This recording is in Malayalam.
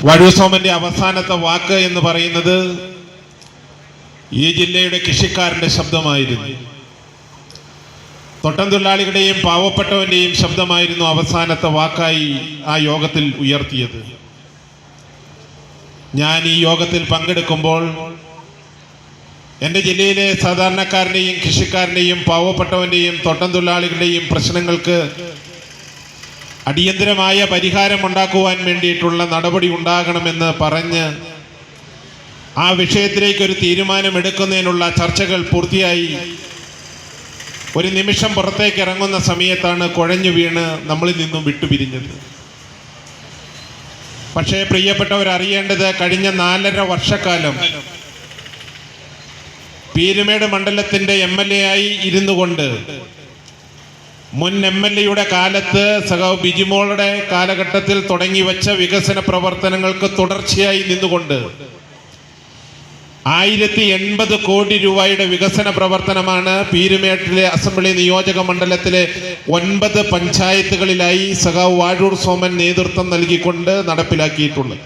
വഴൂർ സോമന്റെ അവസാനത്തെ വാക്ക് എന്ന് പറയുന്നത് ഈ ജില്ലയുടെ കൃഷിക്കാരന്റെ ശബ്ദമായിരുന്നു. തോട്ടം തൊഴിലാളികളുടെയും പാവപ്പെട്ടവന്റെയും ശബ്ദമായിരുന്നു അവസാനത്തെ വാക്കായി ആ യോഗത്തിൽ ഉയർത്തിയത്. ഞാൻ ഈ യോഗത്തിൽ പങ്കെടുക്കുമ്പോൾ എൻ്റെ ജില്ലയിലെ സാധാരണക്കാരൻ്റെയും കൃഷിക്കാരൻ്റെയും പാവപ്പെട്ടവൻ്റെയും തോട്ടം തൊഴിലാളികളുടെയും പ്രശ്നങ്ങൾക്ക് അടിയന്തരമായ പരിഹാരമുണ്ടാക്കുവാൻ വേണ്ടിയിട്ടുള്ള നടപടി ഉണ്ടാകണമെന്ന് പറഞ്ഞ് ആ വിഷയത്തിലേക്കൊരു തീരുമാനമെടുക്കുന്നതിനുള്ള ചർച്ചകൾ പൂർത്തിയായി ഒരു നിമിഷം പുറത്തേക്ക് ഇറങ്ങുന്ന സമയത്താണ് കുഴഞ്ഞു വീണ് നമ്മളിൽ നിന്നും വിട്ടുപിരിഞ്ഞത്. പക്ഷേ പ്രിയപ്പെട്ടവരറിയേണ്ടത്, കഴിഞ്ഞ 4.5 വർഷക്കാലം പീരുമേട് മണ്ഡലത്തിൻ്റെ MLA ആയി ഇരുന്നു കൊണ്ട് മുൻ MLA കാലത്ത് സഖാവ് ബിജിമോളുടെ കാലഘട്ടത്തിൽ തുടങ്ങി വെച്ച വികസന പ്രവർത്തനങ്ങൾക്ക് തുടർച്ചയായി നിന്നുകൊണ്ട് 1080 കോടി രൂപയുടെ വികസന പ്രവർത്തനമാണ് പീരുമേട്ടിലെ അസംബ്ലി നിയോജക മണ്ഡലത്തിലെ 9 പഞ്ചായത്തുകളിലായി സഖാവ് വാഴൂർ സോമൻ നേതൃത്വം നൽകിക്കൊണ്ട് നടപ്പിലാക്കിയിട്ടുള്ളത്.